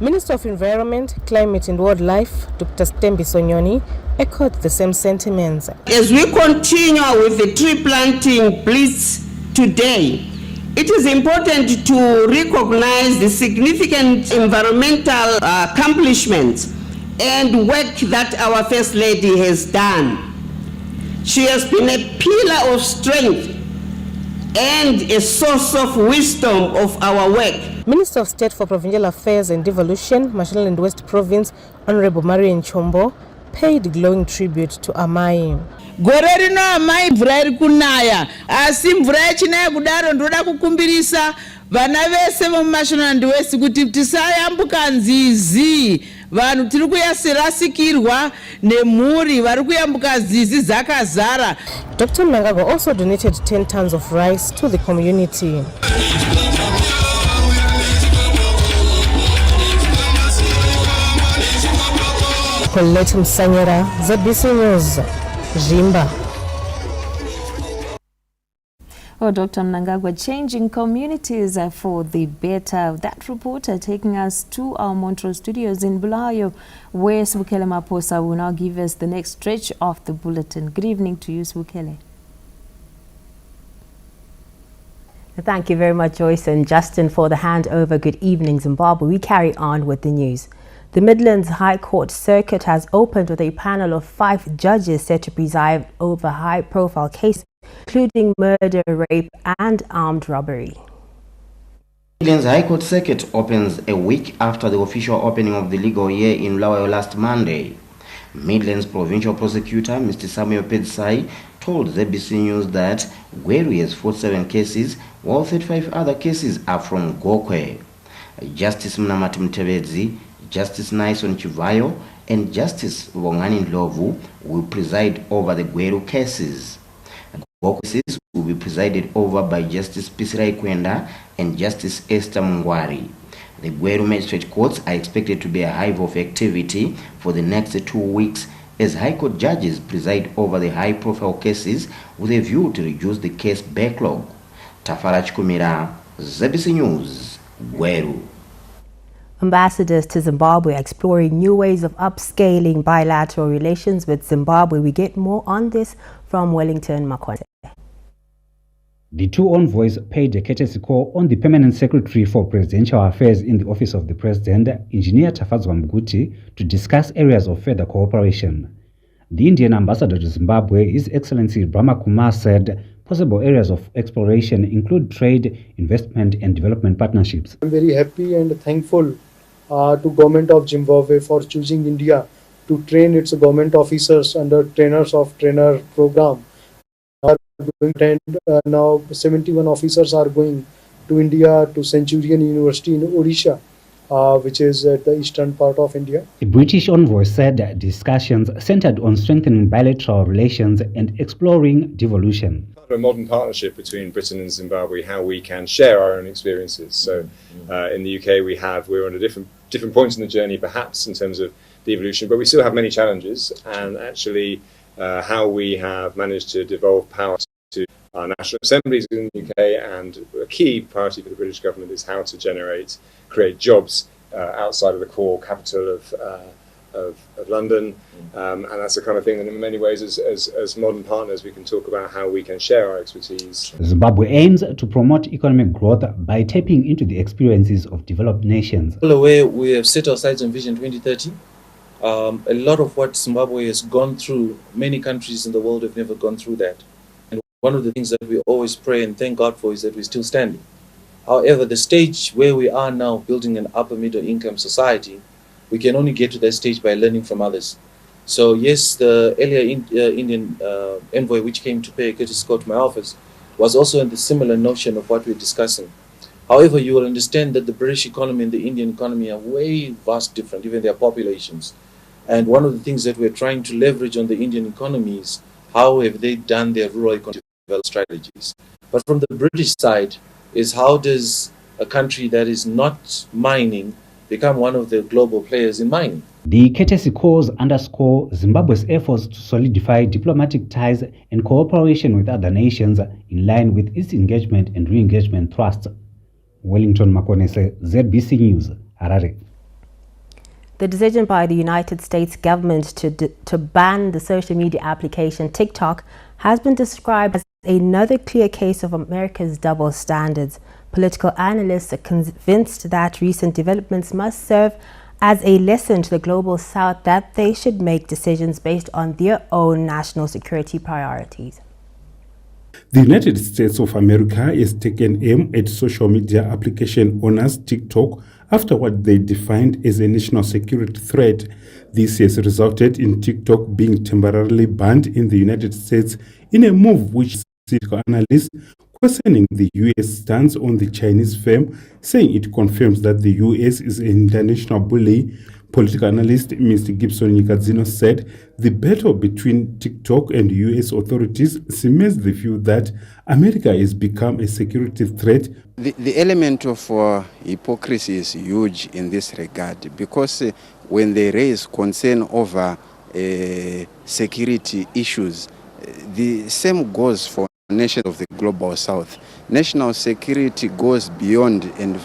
Minister of Environment, Climate and Wildlife, Dr. Stembi Sonyoni, echoed the same sentiments. As we continue with the tree planting blitz today, it is important to recognize the significant environmental accomplishments and work that our First Lady has done. She has been a pillar of strength and a source of wisdom of our work. Minister of State for Provincial Affairs and Devolution, Mashonaland West Province, Honorable Marian Chombo, paid glowing tribute to Amai. Gore rino amai mvura iri kunaya asi mvura yachinaya kudaro ndoda kukumbirisa vana vese vemumashonaland west kuti tisayambuka nzizi. Vanhu tiri kuyasirasikirwa nemhuri vari kuyambuka zizi zakazara. Dr. Mnangagwa also donated 10 tons of rice to the community. Colette Msanyera, ZBC News, Jimba. Oh, Dr. Mnangagwa, changing communities for the better. That reporter taking us to our Montreal studios in Bulawayo, where Sibukele Maposa will now give us the next stretch of the bulletin. Good evening to you, Sibukele. Thank you very much, Joyce and Justin, for the handover. Good evening, Zimbabwe. We carry on with the news. The Midlands High Court circuit has opened with a panel of 5 judges set to preside over high-profile cases, including murder, rape and armed robbery. Midlands High Court circuit opens a week after the official opening of the legal year in Bulawayo last Monday. Midlands Provincial Prosecutor Mr. Samuel Pedzai told ZBC News that Gweru has 47 cases, while 35 other cases are from Gokwe. Justice Mnamati Mtebedzi, Justice Naison Chivayo and Justice Wongani Ndlovu will preside over the Gweru cases. Both cases will be presided over by Justice Pisirai Kwenda and Justice Esther Mungwari. The Gweru magistrate courts are expected to be a hive of activity for the next 2 weeks as High Court judges preside over the high-profile cases with a view to reduce the case backlog. Tafara Chikumira, ZBC News, Gweru. Ambassadors to Zimbabwe are exploring new ways of upscaling bilateral relations with Zimbabwe. We get more on this from Wellington Makwane. The 2 envoys paid a courtesy call on the Permanent Secretary for Presidential Affairs in the Office of the President, Engineer Tafadzwa Mguti, to discuss areas of further cooperation. The Indian ambassador to Zimbabwe, His Excellency Brahma Kumar, said possible areas of exploration include trade, investment and development partnerships. I'm very happy and thankful to Government of Zimbabwe for choosing India to train its government officers under Trainers of Trainer program. Now 71 officers are going to India to Centurion University in Odisha, which is at the eastern part of India. The British envoy said that discussions centered on strengthening bilateral relations and exploring devolution. A modern partnership between Britain and Zimbabwe, how we can share our own experiences. So in the UK we're on a different points in the journey perhaps in terms of the evolution, but we still have many challenges, and actually how we have managed to devolve power to our national assemblies in the UK, and a key priority for the British government is how to create jobs outside of the core capital of London, and that's the kind of thing that in many ways as modern partners we can talk about how we can share our expertise. Zimbabwe aims to promote economic growth by tapping into the experiences of developed nations. All the way we have set our sights on Vision 2030. A lot of what Zimbabwe has gone through, many countries in the world have never gone through that. And one of the things that we always pray and thank God for is that we're still standing. However, the stage where we are now, building an upper middle income society, we can only get to that stage by learning from others. So yes, the earlier Indian envoy which came to pay a courtesy call to my office was also in the similar notion of what we're discussing. However, you will understand that the British economy and the Indian economy are way vast different, even their populations. And one of the things that we're trying to leverage on the Indian economy is how have they done their rural economic development strategies. But from the British side is how does a country that is not mining become one of the global players in mining. The courtesy calls underscore Zimbabwe's efforts to solidify diplomatic ties and cooperation with other nations in line with its engagement and re-engagement thrust. Wellington Makonese, ZBC News, Harare. The decision by the United States government to ban the social media application TikTok has been described as another clear case of America's double standards. Political analysts are convinced that recent developments must serve as a lesson to the global South that they should make decisions based on their own national security priorities. The United States of America has taken aim at social media application owners TikTok after what they defined as a national security threat. This has resulted in TikTok being temporarily banned in the United States in a move which political analysts questioning the U.S. stance on the Chinese firm, saying it confirms that the U.S. is an international bully. Political analyst Mr. Gibson Nyikadzino said the battle between TikTok and U.S. authorities cements the view that America has become a security threat. The element of hypocrisy is huge in this regard because when they raise concern over security issues, the same goes for nations of the global South. National security goes beyond, and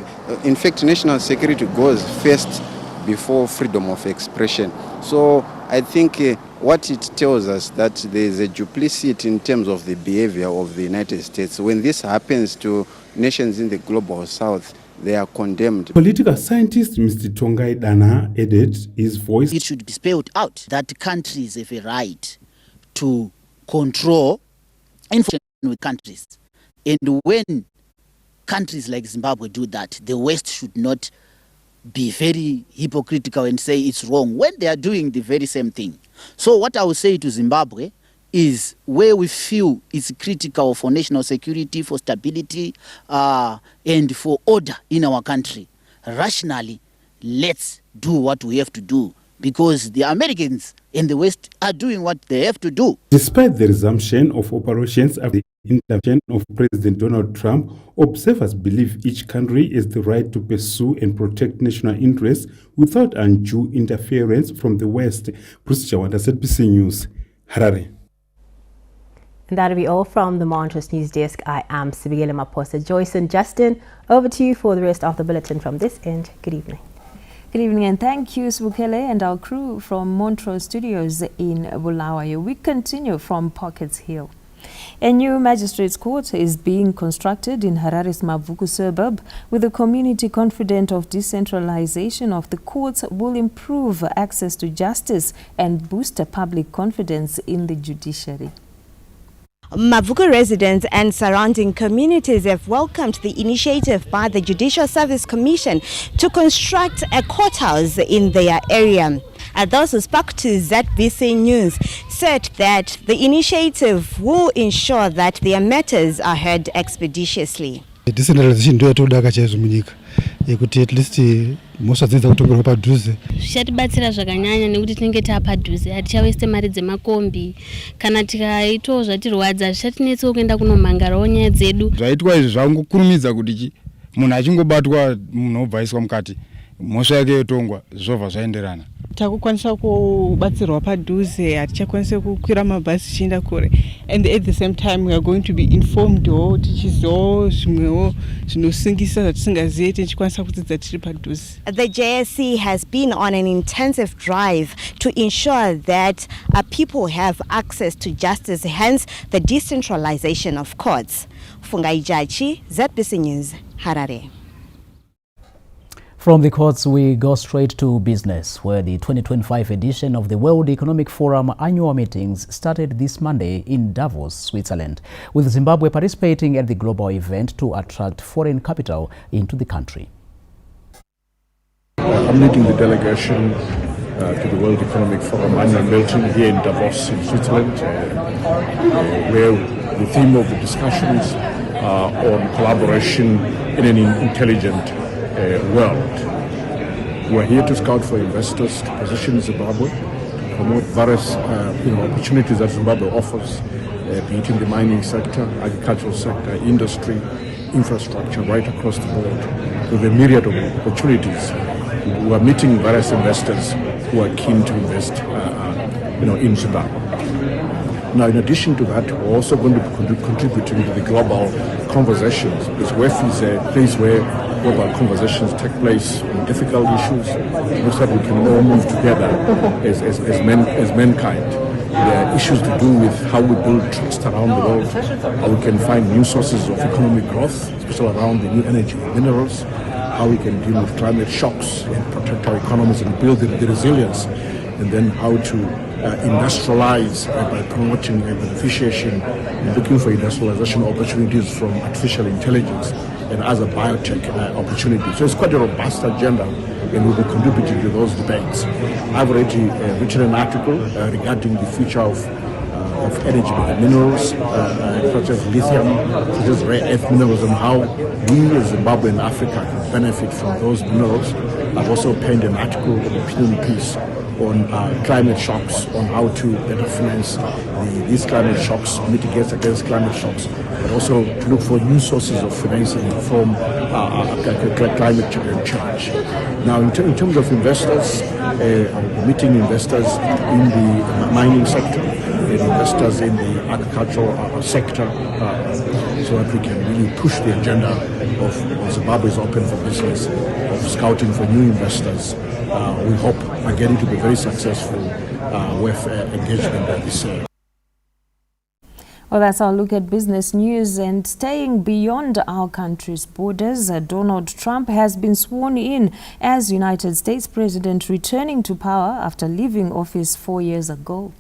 in fact, national security goes first before freedom of expression. So I think what it tells us that there is a duplicity in terms of the behavior of the United States. When this happens to nations in the global South, they are condemned. Political scientist Mr. Tongai Dana added his voice. It should be spelled out that countries have a right to control information with countries. And when countries like Zimbabwe do that, the West should not be very hypocritical and say it's wrong when they are doing the very same thing. So what I would say to Zimbabwe is where we feel it's critical for national security, for stability, and for order in our country. Rationally, let's do what we have to do because the Americans in the West are doing what they have to do. Despite the resumption of operations after the intervention of President Donald Trump, observers believe each country has the right to pursue and protect national interests without undue interference from the West. Bruce Chawanda, ZBC News, Harare. And that'll be all from the Montrose News Desk. I am Sibigele Maposa. Joyce and Justin, over to you for the rest of the bulletin from this end. Good evening. Good evening and thank you, Sibukele and our crew from Montrose Studios in Bulawayo. We continue from Pockets Hill. A new magistrates court is being constructed in Harare's Mavuku suburb, with the community confident of decentralization of the courts will improve access to justice and boost public confidence in the judiciary. Mavuku residents and surrounding communities have welcomed the initiative by the Judicial Service Commission to construct a courthouse in their area. Those who spoke to ZBC News said that the initiative will ensure that their matters are heard expeditiously. Decentralization ndio yatodaka chaizumunyika yekuti at least mosadzidza kutongerwa padhuze zvichatibatsira zvakanyanya nekuti tinenge tapadhuze hatichawaste mari dzemakombi kana tikaitawo zvatirwadza zvichatinetsawo kuenda kunomangarawo nyaya dzedu. Zvaitwa izvi zvangokurumidza kuti munhu achingobatwa munhu obva aiswa mukati mhosva yake yotongwa zvobva zvaenderana. Takukwanisa kubatsirwa padhuze hatichakwanisa kukwira mabhazi chienda kure, and at the same time we are going to be informed tichizowo zvimwewo zvinosingisa zvatisingazivi tichikwanisa kudzidza tiri padhuze. The JSC has been on an intensive drive to ensure that people have access to justice, hence the decentralization of courts. Fungai Jachi, ZBC News, Harare. From the courts, we go straight to business, where the 2025 edition of the World Economic Forum annual meetings started this Monday in Davos, Switzerland, with Zimbabwe participating at the global event to attract foreign capital into the country. I'm leading the delegation to the World Economic Forum annual meeting here in Davos, in Switzerland, where the theme of the discussions are on collaboration in an intelligent world. We're here to scout for investors to position Zimbabwe, to promote various opportunities that Zimbabwe offers, be it in the mining sector, agricultural sector, industry, infrastructure, right across the board, with a myriad of opportunities. We are meeting various investors who are keen to invest in Zimbabwe. Now, in addition to that, we're also going to be contributing to the global conversations, because WEF is a place where global conversations take place on difficult issues, so that we can all move together as mankind. There are issues to do with how we build trust around the world, how we can find new sources of economic growth, especially around the new energy and minerals, how we can deal with climate shocks and protect our economies and build the resilience, and then how to industrialize by promoting beneficiation and looking for industrialization opportunities from artificial intelligence and other biotech opportunities. So it's quite a robust agenda, and we'll be contributing to those debates. I've already written an article regarding the future of energy and minerals, such as lithium, such as rare earth minerals, and how we as Zimbabwe and Africa can benefit from those minerals. I've also penned an article, an opinion piece, on climate shocks, on how to better finance these climate shocks, mitigate against climate shocks, but also to look for new sources of financing from climate change. Now, in terms of investors, meeting investors in the mining sector, investors in the agricultural sector, so that we can really push the agenda of Zimbabwe is open for business, of scouting for new investors. We hope again to be very successful with engagement this year. Well, that's our look at business news. And staying beyond our country's borders, Donald Trump has been sworn in as United States President, returning to power after leaving office 4 years ago.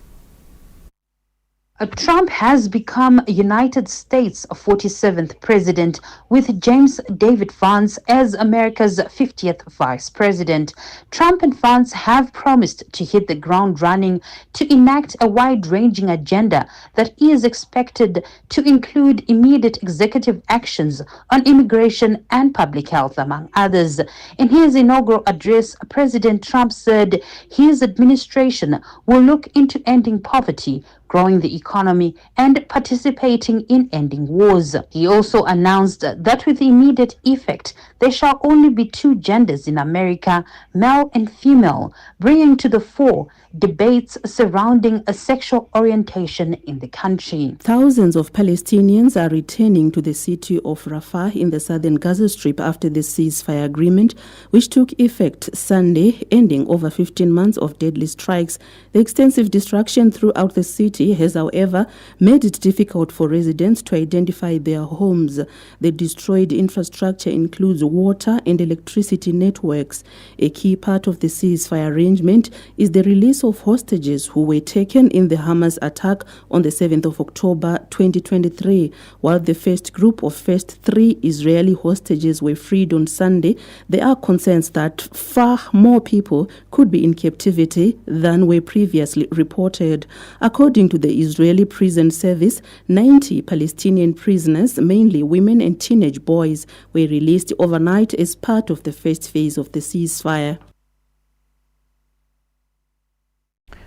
Trump has become United States' 47th president, with James David Vance as America's 50th vice president. Trump and Vance have promised to hit the ground running to enact a wide-ranging agenda that is expected to include immediate executive actions on immigration and public health, among others. In his inaugural address, President Trump said his administration will look into ending poverty, growing the economy, and participating in ending wars. He also announced that with immediate effect, there shall only be two genders in America, male and female, bringing to the fore debates surrounding a sexual orientation in the country. Thousands of Palestinians are returning to the city of Rafah in the southern Gaza Strip after the ceasefire agreement, which took effect Sunday, ending over 15 months of deadly strikes. The extensive destruction throughout the city has, however, made it difficult for residents to identify their homes. The destroyed infrastructure includes water and electricity networks. A key part of the ceasefire arrangement is the release of hostages who were taken in the Hamas attack on the 7th of October 2023. While the first group of first 3 Israeli hostages were freed on Sunday, there are concerns that far more people could be in captivity than were previously reported. According to the Israeli Prison Service, 90 Palestinian prisoners, mainly women and teenage boys, were released overnight as part of the first phase of the ceasefire.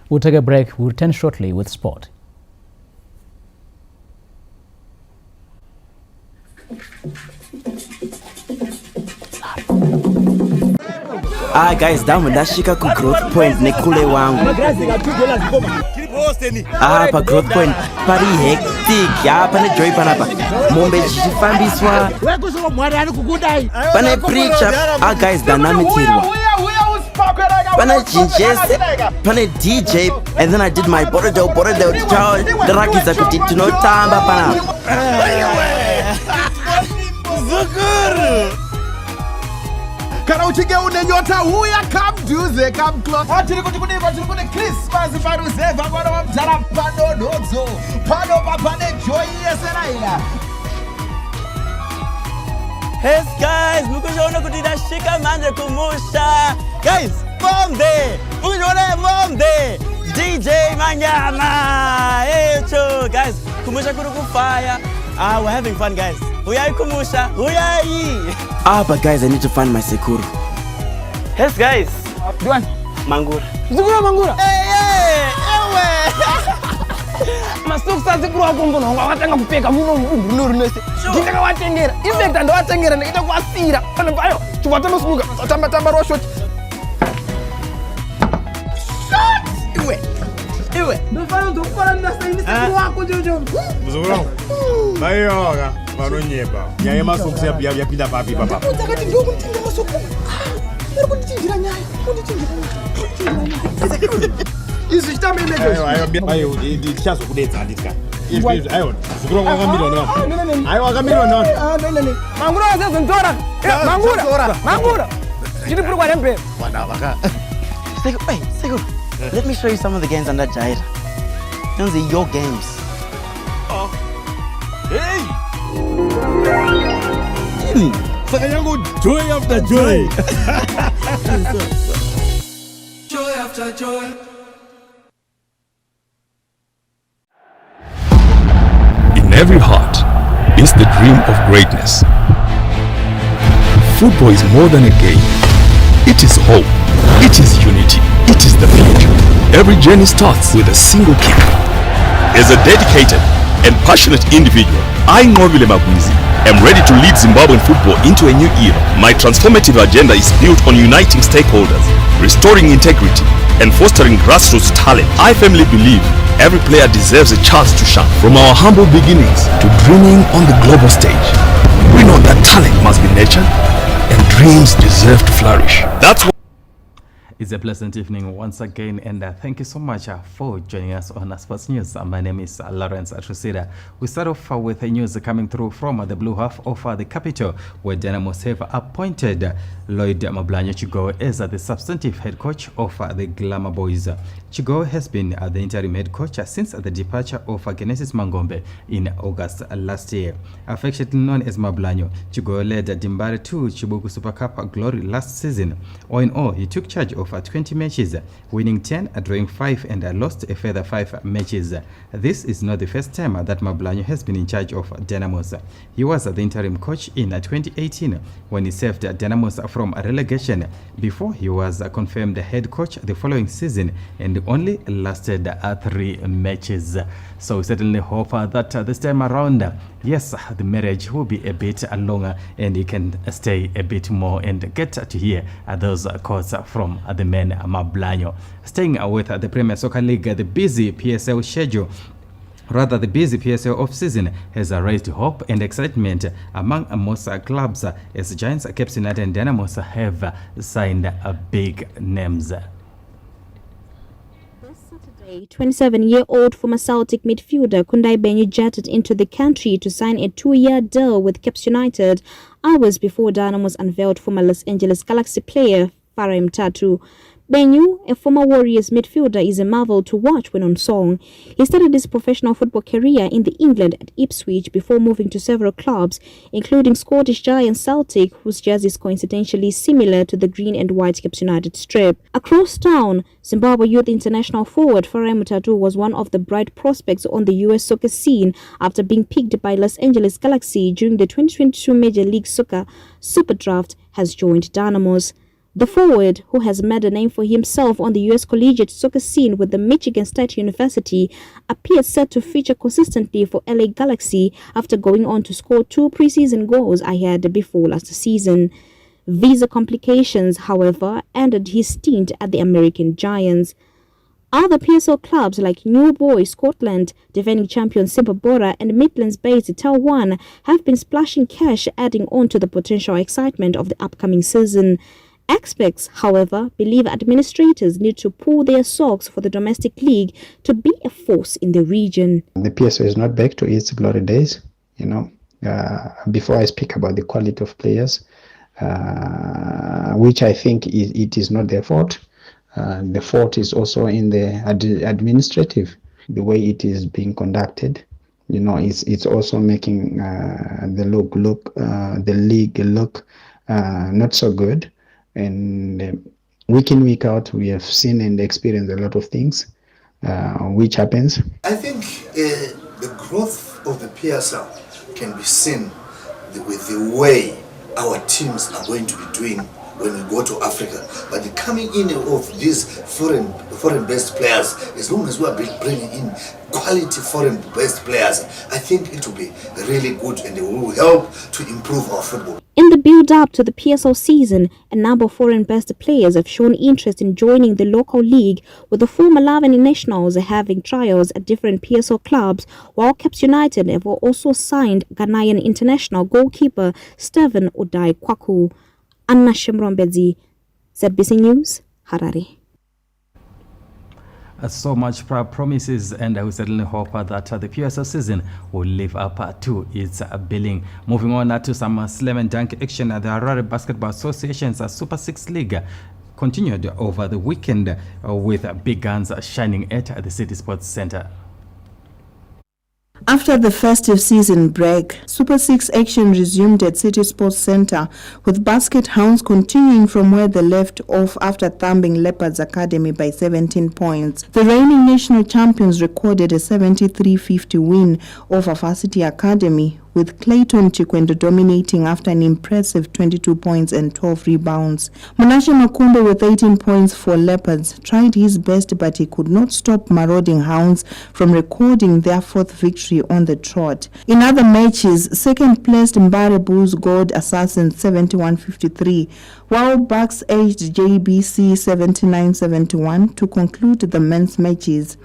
We'll take a break. We'll return shortly with sport. Guys, damu ndashika ku growth point nekule wangu. Pa growth point pari hectic pane joy panapa mombe chifambiswa pane preacher guys dynamicirwa pane jinjese pane DJ, and then I did my borodo ndarakiza kuti tinotamba panapa. Zukuru kana uchinge une nyota huya kamduze kamclose atiri kuti kudimba tiri kune Christmas paruzeva mwana wamdzara panonodzo pano papane joy yeseraira. Hey guys, mukuona kuti ndashika manje kumusha. Guys, bombe! Mukuona bombe! DJ Manyama! Hey cho, guys, kumusha kuri kufire. We're having fun, guys. Uyai kumusha, uyai. But guys, I need to find my sekuru. Yes, guys. Duan. Mangura. Zukura Mangura. Hey, ewe. Masuksa zikuru akumbono watanga kupeka muno mbuluru nese. Ndinga watengera. Infecta ndo watengera ndikita kwasira. Pana bayo. Chubata musmuka. Tamba ro shot. Shot. Iwe. Ndo fano ndo fara ndasa ini sekuru wako jojo. Mzukuru. Bayo. vanonyeba nyaya yemasoko yapinda papi papa Utakati ndio kuntinga masoko. Uri kundichinjira nyaya. Izvi chitamemeke. Ayo ndichazokudedza handitya. Ayo zvikuru wakamira nani? Ayo wakamira nani? Nene. Mangura wazezonzora. Mangura. Chiri puri kwanembe. Wanavaka. Sego, let me show you some of the games under Jaira. Those are your games. Hey! Sayangu, joy after joy. Joy after joy. In every heart is the dream of greatness. Football is more than a game. It is hope. It is unity. It is the future. Every journey starts with a single kick. As a dedicated and passionate individual, I, Nqobile Magwizi, am ready to lead Zimbabwean football into a new era. My transformative agenda is built on uniting stakeholders, restoring integrity, and fostering grassroots talent. I firmly believe every player deserves a chance to shine. From our humble beginnings to dreaming on the global stage, we know that talent must be nurtured and dreams deserve to flourish. That's why It's a pleasant evening once again, and thank you so much for joining us on Sports News. My name is Lawrence Atrusida. We start off with the news coming through from the blue half of the capital, where Dynamos have appointed Lloyd Mablanyo Chigo as the substantive head coach of the Glamour Boys. Chigo has been the interim head coach since the departure of Genesis Mangombe in August last year. Affectionately known as Mablanyo, Chigo led Dimbare to Chibuku Super Cup glory last season. All in all, he took charge of 20 matches, winning 10, drawing 5, and lost a further 5 matches. This is not the first time that Mablanyo has been in charge of Dynamos. He was the interim coach in 2018 when he saved Dynamos from relegation before he was confirmed head coach the following season and only lasted 3 matches. So we certainly hope that this time around, yes, the marriage will be a bit longer and he can stay a bit more and get to hear those quotes from the man Mablanyo. Staying with the Premier Soccer League, the busy PSL schedule, rather the busy PSL off-season, has raised hope and excitement among most clubs as Giants, Cape United and Dynamos have signed big names. 27-year-old former Celtic midfielder Kundai Benyu jetted into the country to sign a 2-year deal with Cape United hours before Dynamos unveiled former Los Angeles Galaxy player Farai Mtatu. Benyu, a former Warriors midfielder, is a marvel to watch when on song. He started his professional football career in the England at Ipswich before moving to several clubs, including Scottish giant Celtic, whose jersey is coincidentally similar to the green and white Cape United strip. Across town, Zimbabwe youth international forward Farai Mtatu was one of the bright prospects on the US soccer scene after being picked by Los Angeles Galaxy during the 2022 Major League Soccer Super Draft, has joined Dynamos. The forward, who has made a name for himself on the U.S. collegiate soccer scene with the Michigan State University, appears set to feature consistently for LA Galaxy after going on to score 2 preseason goals ahead before last season. Visa complications, however, ended his stint at the American Giants. Other PSL clubs like New Boys Scotland, defending champion Simpabora, and Midlands-based Taiwan have been splashing cash, adding on to the potential excitement of the upcoming season. Experts, however, believe administrators need to pull their socks for the domestic league to be a force in the region. The PSL is not back to its glory days, before I speak about the quality of players, which I think it is not their fault. The fault is also in the administrative, the way it is being conducted. It's also making the league look not so good. And week in, week out, we have seen and experienced a lot of things, which happens. I think the growth of the PSL can be seen with the way our teams are going to be doing when we go to Africa. But the coming in of these foreign-based players, as long as we are bringing in quality foreign-based players, I think it will be really good and it will help to improve our football. In the build-up to the PSL season, a number of foreign-based players have shown interest in joining the local league, with the former Lavani nationals having trials at different PSL clubs, while Caps United have also signed Ghanaian international goalkeeper Steven Udai Kwaku. Anna Shemrombedzi, ZBC News, Harare. So much promises, and I will certainly hope that the PSL season will live up to its billing. Moving on to some slam and dunk action, the Harare Basketball Association's Super 6 League continued over the weekend with big guns shining at the City Sports Center. After the festive season break, Super 6 action resumed at City Sports Center, with Basket Hounds continuing from where they left off after thumping Leopards Academy by 17 points. The reigning national champions recorded a 73-50 win over Varsity Academy, with Clayton Chikwendo dominating after an impressive 22 points and 12 rebounds. Monashe Makumbe with 18 points for Leopards tried his best, but he could not stop marauding Hounds from recording their fourth victory on the trot. In other matches, second-placed Mbare Bulls gold Assassins 71-53, while Bucks edged JBC 79-71 to conclude the men's matches.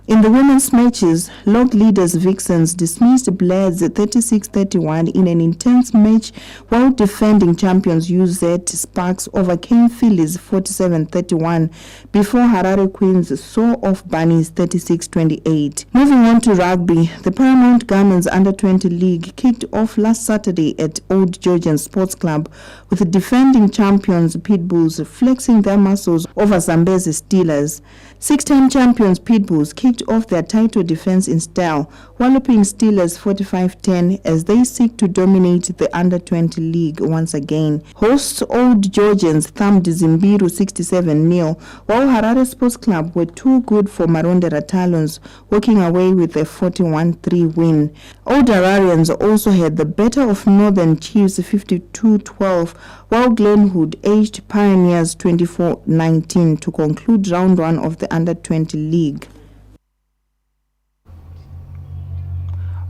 In the women's matches, log leaders Vixens dismissed Blairs 36-31 in an intense match, while defending champions UZ Sparks overcame Phillies 47-31 before Harare Queens saw off Bunnies 36-28. Moving on to rugby, the Paramount Garments Under-20 League kicked off last Saturday at Old Georgian Sports Club, with defending champions Pitbulls flexing their muscles over Zambezi Steelers. Six-time champions Pitbulls kicked off their title defense in style, walloping Steelers 45-10 as they seek to dominate the Under-20 League once again. Hosts Old Georgians thumped Zimbiru 67-0, while Harare Sports Club were too good for Marondera Talons, walking away with a 41-3 win. Old Hararians also had the better of Northern Chiefs 52-12, while Glenwood edged Pioneers 24-19 to conclude round one of the Under-20 League.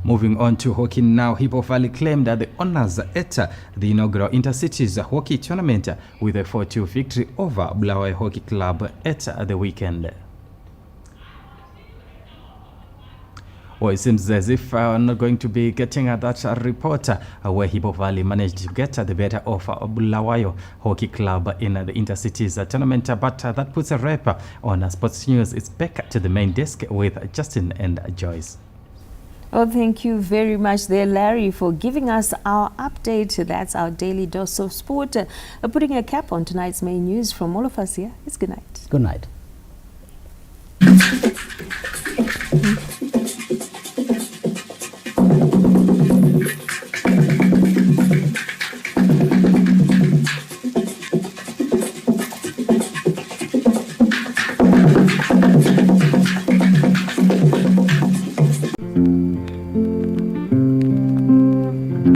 Moving on to hockey now, Hippo Valley claimed the honors at the inaugural Intercities Hockey Tournament with a 4-2 victory over Bulawayo Hockey Club at the weekend. Well, it seems as if I'm not going to be getting that report where Hippo Valley managed to get the better of Bulawayo Hockey Club in the Intercities tournament, but that puts a wrap on Sports News. It's back to the main desk with Justin and Joyce. Oh, thank you very much there, Larry, for giving us our update. That's our daily dose of sport. Putting a cap on tonight's main news from all of us here. It's good night. Good night.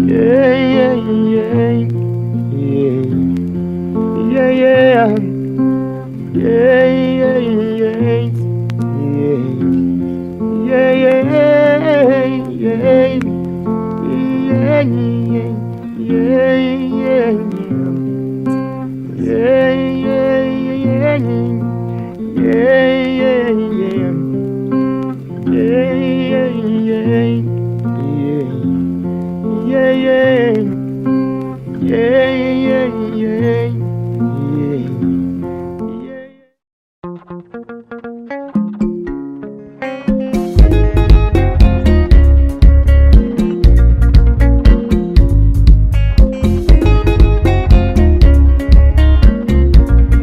Yeah.